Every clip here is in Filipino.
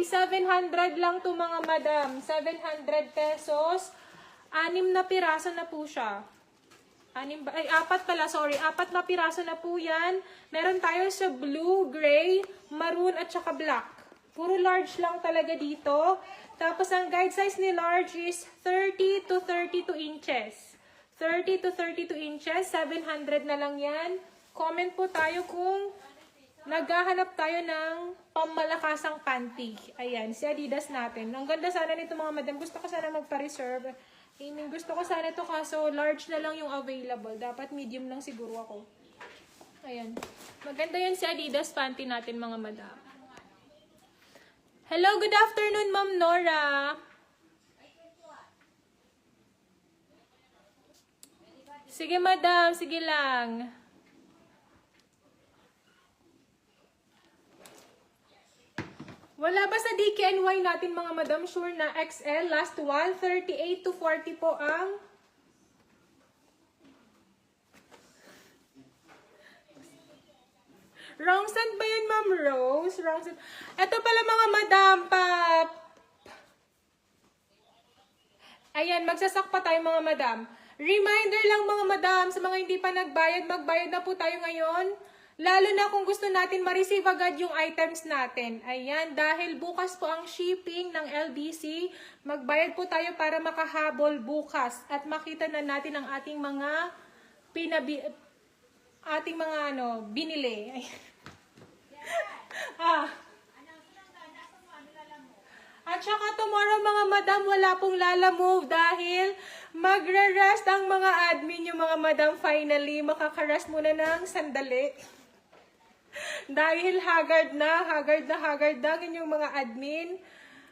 700 lang to mga madam. 700 pesos. 6 na piraso na po siya. 4 pala, sorry. 4 na piraso na po yan. Meron tayo sa blue, gray, maroon, at saka black. Puro large lang talaga dito. Tapos ang guide size ni large is 30 to 32 inches. 30 to 32 inches. 700 na lang yan. Comment po tayo kung naghahanap tayo ng pamalakasang panty. Ayan, si Adidas natin. Ang ganda sana nito mga madam. Gusto ko sana magpa-reserve. Gusto ko sana ito kaso large na lang yung available. Dapat medium lang siguro ako. Ayan. Maganda yan si Adidas panty natin mga madam. Hello, good afternoon Ma'am Nora. Sige madam, sige lang. Wala ba sa DKNY natin mga madam? Sure na XL, last one, 38 to 40 po ang wrong send ba yun, Ma'am Rose? Wrong send. Ito pala mga madam, ayan, magsasak pa tayo mga madam. Reminder lang mga madam, sa mga hindi pa nagbayad, magbayad na po tayo ngayon. Lalo na kung gusto natin ma-receive agad yung items natin. Ayan, dahil bukas po ang shipping ng LBC, magbayad po tayo para makahabol bukas at makita na natin ang ating mga binili. At saka tomorrow mga madam, wala pong Lala Move dahil magre-rest ang mga admin yung mga madam finally. Makaka-rest muna ng sandali. Dahil haggard na yung mga admin.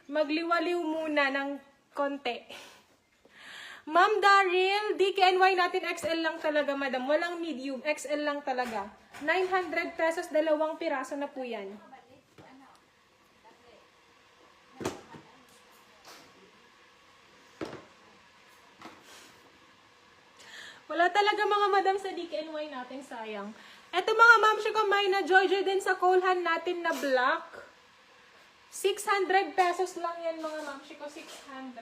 Magliwaliw muna ng konti. Ma'am Daryl, DKNY natin XL lang talaga madam. Walang medium, XL lang talaga. 900 pesos, 2 piraso na po yan. Wala talaga mga madam sa DKNY natin, sayang. Eto mga ma'am, siya kamay na Jojo din sa Colehan natin na black. 600 pesos lang yan mga ma'am, siya ko 600.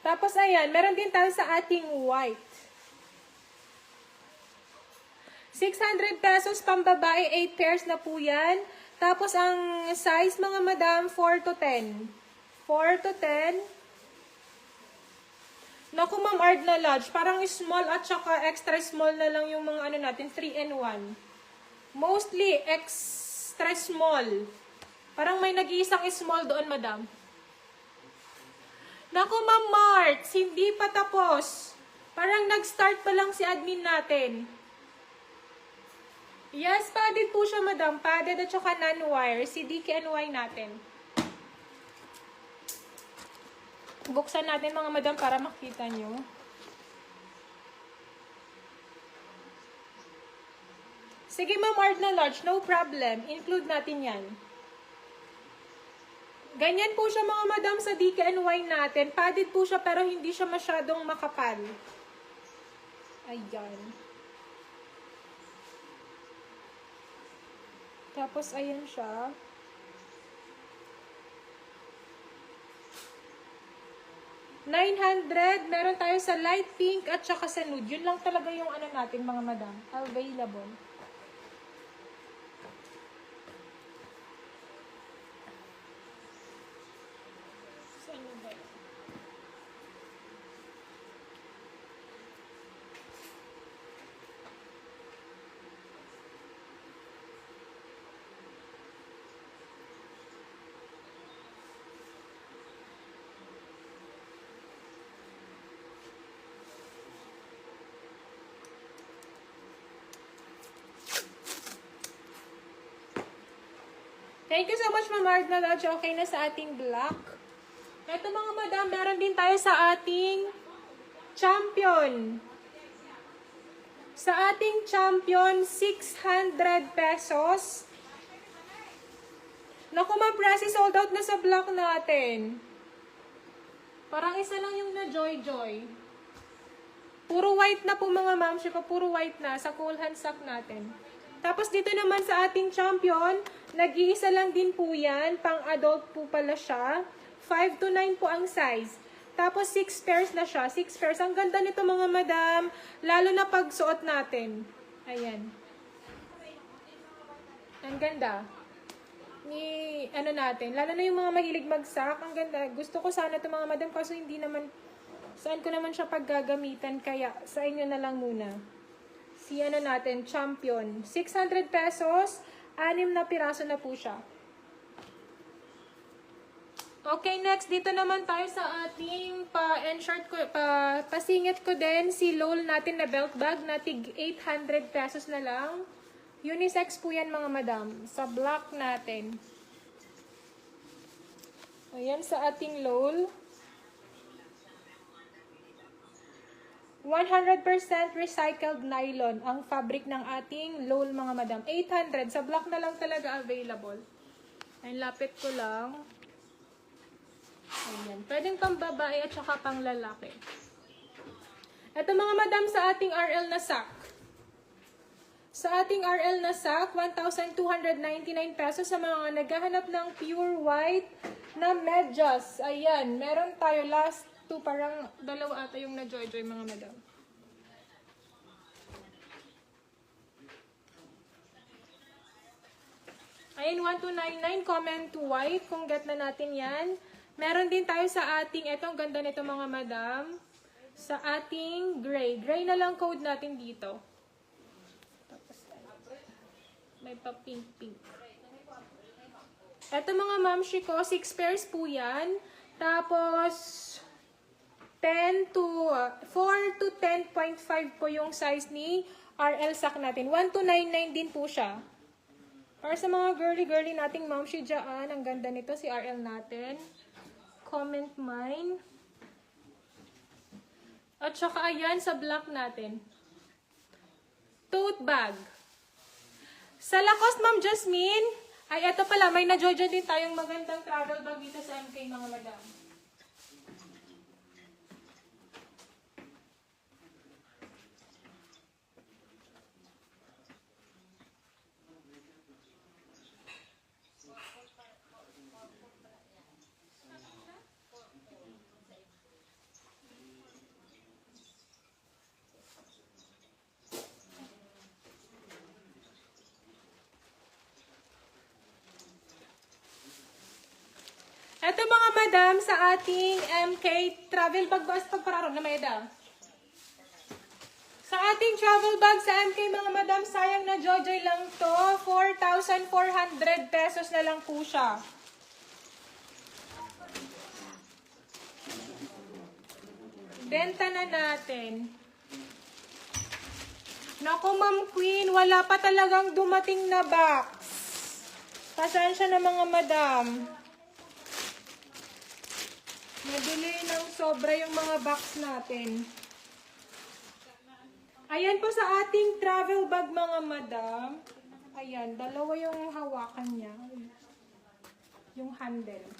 Tapos ayan, meron din tayo sa ating white. 600 pesos pambabae, 8 pairs na po yan. Tapos ang size mga madam, 4 to 10. 4 to 10. Naku ma'am, Ard na large. Parang small at saka extra small na lang yung mga natin, 3-in-1. Mostly extra small. Parang may nag-iisang small doon madam. Naku ma'am Marts, hindi pa tapos. Parang nag-start pa lang si admin natin. Yes, padded po siya madam. Padded at saka non-wire. Si DKNY natin. Buksan natin mga madam para makita nyo. Sige ma'am, Art na large. No problem. Include natin yan. Ganyan po siya mga madam sa DKNY natin. Padded po siya pero hindi siya masyadong makapal. Ayan. Tapos ayan siya. $900, meron tayo sa light pink at saka sa nude. Yun lang talaga yung natin mga madam. Available. Saan yun ba? Thank you so much, Ma'am Ardna Lodge. Okay na sa ating black. Ito mga madam, meron din tayo sa ating champion. Sa ating champion, 600 pesos. Naku, Ma'am Presi, sold out na sa black natin. Parang isa lang yung na Joy Joy. Puro white na po mga ma'am, ko, puro white na sa cool hand sock natin. Tapos dito naman sa ating champion, nag-iisa lang din po yan, pang adult po pala siya. 5 to 9 po ang size. Tapos 6 pairs na siya, 6 pairs. Ang ganda nito mga madam, lalo na pag suot natin. Ayan. Ang ganda. Ano natin, lalo na yung mga mahilig mag-sock, ang ganda. Gusto ko sana ito mga madam, kaso hindi naman, saan ko naman siya paggagamitan, kaya sa inyo na lang muna. Si ano natin, champion. 600 pesos, 6 na piraso na po siya. Okay, next, dito naman tayo sa ating pasingit ko din, si Lol natin na belt bag, na tig 800 pesos na lang. Unisex po yan mga madam, sa black natin. Ayan, sa ating Lol. 100% recycled nylon ang fabric ng ating Lol mga madam. 800, sa black na lang talaga available. Ayan, lapit ko lang. Ayan, pwedeng pang babae at saka pang lalaki. Ito mga madam sa ating RL na sack. Sa ating RL na sack, 1,299 pesos sa mga naghahanap ng pure white na medyas. Ayan, meron tayo last two, parang dalawa ata yung na-joy-joy mga madam. Ayan, 1,299, comment white kung get na natin yan. Meron din tayo sa ating, etong ganda nito mga madam, sa ating gray. Gray na lang code natin dito. Tapos, may pa pink-pink. Eto mga mamshi ko, 6 pairs po yan. Tapos, 4 to 10.5 po yung size ni RL sack natin. 1,299 din po siya. Para sa mga girly-girly nating mamshi dyan, ang ganda nito si RL natin. Comment mine. At saka ayan sa black natin. Tote bag. Sa Lacoste, Ma'am Jasmine, ay eto pala, may na-jojo din tayong magandang travel bag dito sa MK mga madam. Ito mga madam sa ating MK travel bag bas pagpararo na mayda. Sa ating travel bag sa MK mga madam, sayang na jojoy lang to. 4,400 pesos na lang po siya. Benta na natin. Naku Ma'am Queen, wala pa talagang dumating na box. Pasensya na mga madam. Nabili ng sobra yung mga box natin. Ayan po sa ating travel bag mga madam. Ayan, dalawa yung hawakan niya. Yung handle.